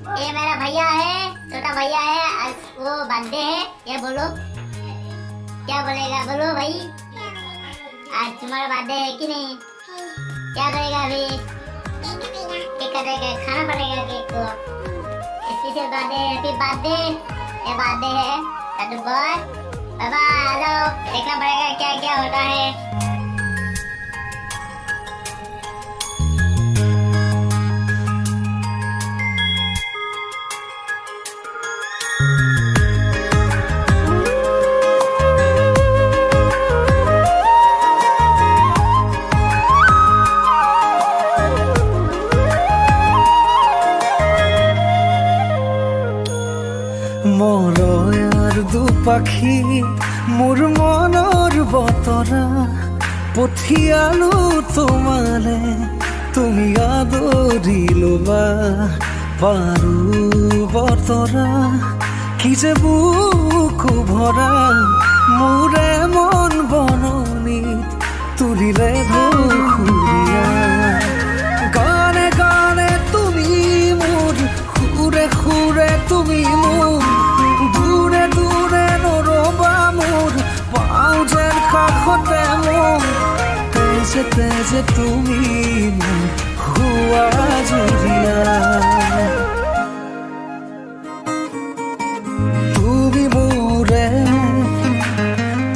ये मेरा भैया है, छोटा भैया है। आज वो बर्थडे है। ये बोलो क्या बोलेगा, बोलो भाई। आज तुम्हारा बर्थडे है कि नहीं? क्या करेगा अभी? केक कटेगा, खाना पड़ेगा केक को। Special birthday, happy birthday. ये बर्थडे है कटू बॉय। बाबा हेलो, देखना पड़ेगा क्या क्या होता है। মৰয়াৰ দুপাখি মোৰ মনৰ বতৰা পঠিয়ালো তোমালে, তুমি আদৰি ল'বা পাৰো বতৰা। কি যে বুকু ভৰা মোৰে মন বননিত তুলিলে ঢৌখুৰীয়া। গানে গানে তুমি মোৰ, সুৰে সুৰে তুমি মোৰ, দূৰে দূৰে নৰবা মোৰ, পাওঁ যেন কাষতে মোৰ। তেজে তেজে তুমি মোৰ হোৱা জুৰিয়া।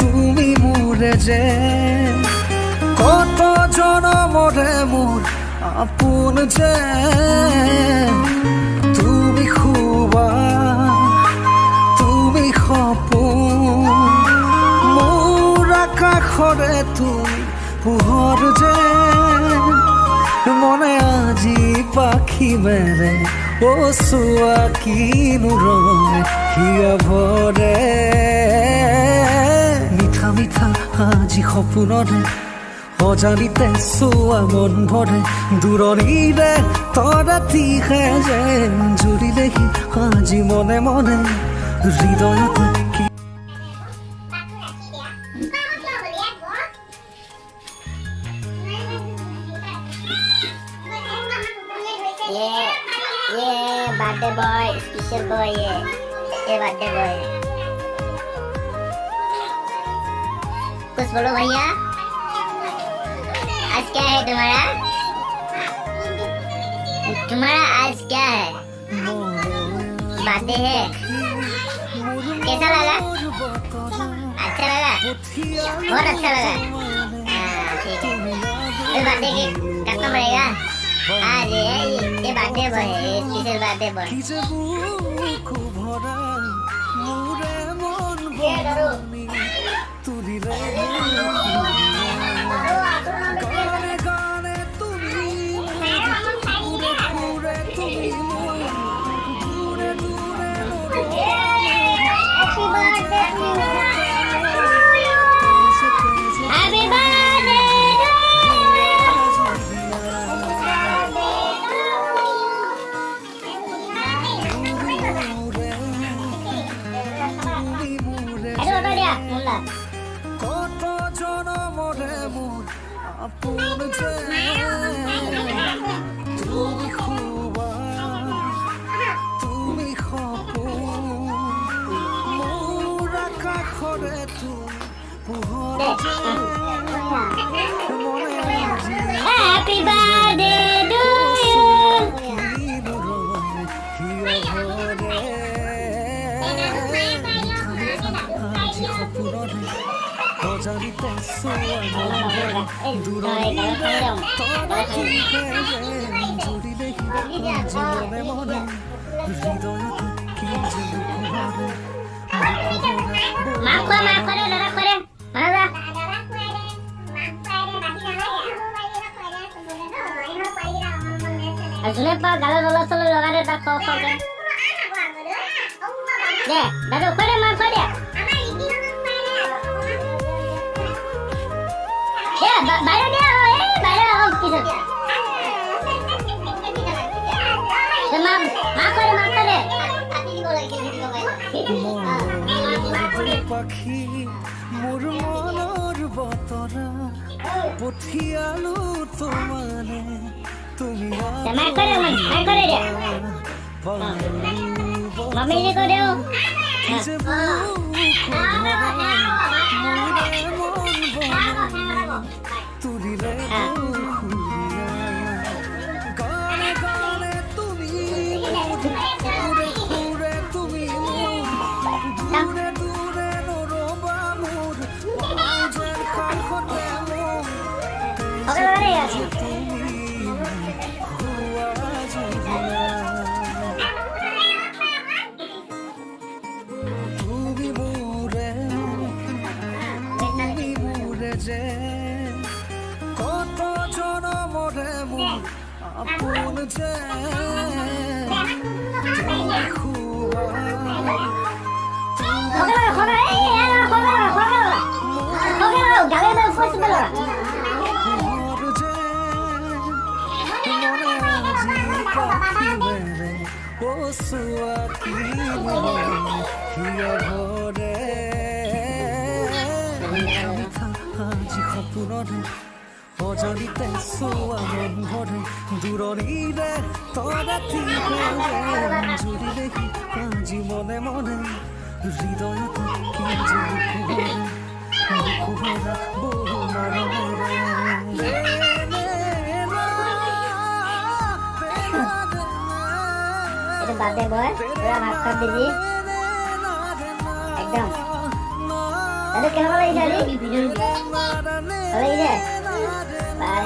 তুমি মোৰে যে কত জনমৰে মোৰ আপোন যে। তুমি শুবা, তুমি সপোন, মোৰ আকাশৰে তুমি পোহৰ যে। মনে আজি পাখি মেলে ও চোৱা কিনো ৰঙে হিয়া ভৰে। মিঠা মিঠা আজি সপোনৰে অজানিতে চোৱা মন ভৰে। দূৰণিৰে তৰাতিহে যেন জুৰিলেহি আজি মনে মনে হৃদয়তে। ये बर्थडे बॉय, स्पेशल बॉय। ये बर्थडे बॉय। कुछ बोलो भैया, आज क्या है तुम्हारा? तुम्हारा आज क्या है? बर्थडे है। कैसा लगा? अच्छा लगा, बहुत अच्छा लगा। ठीक है, तो बर्थडे केक काटना पड़ेगा आज। ये बर्थडे बॉय है, स्पेशल बर्थडे बॉय। কত জনমৰে মোৰ আপোন যে। তুমি শুবা, তুমি সপোন, মোৰ আকাশৰে তুমি পোহৰ যে। মনে আজি Happy birthday to you. কিনো ৰঙে হিয়া ভৰে। আজি সপোনৰে অজানিতে চোৱা মন ভৰে। দূৰণিৰে তৰাতিহে যেন জুৰিলেহি আজি মনে মনে হৃদয়তে কি যে দুখ ভৰে। মাফ কৰে দাদা কৰে দাদা। যোনে পা গালে দলা চলে লগাই দে তাক খোৱা দে দাদা কৰে মাফ কৰে বাইৰে দে বাইৰে কিছু মাফ কৰে পাখি মোৰ মনৰ বতৰা পঠিয়ালো তোমালে, তুমি मम्मी जी को दो তুলিলে গানে গানে তুমি দূরে দূরে তুমি দূরে দূরে নরবা মোর যেন কাখতে মোর তুমি হুয়া জীবনা তুমি মোরে যে কত জনমরে মোর আপন যে তুমি খুয়া মোর যে মনে জিকাতিবে ও সুয়াকি হিয়া ভরে আজি সপোনৰে অজানিতে চোৱা মন ভৰে দূৰণিৰে তৰাতি জুৰিলেহি আজি মনে মনে হৃদয়ত কি যে কুহৰা বহু মৰমেৰে बातें बोल पूरा भाग कर दीजिए एकदम अरे क्या बोला इधर अरे इधर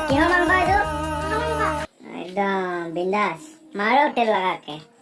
क्यों मांगा जो एकदम बिंदास मारो तेल लगा के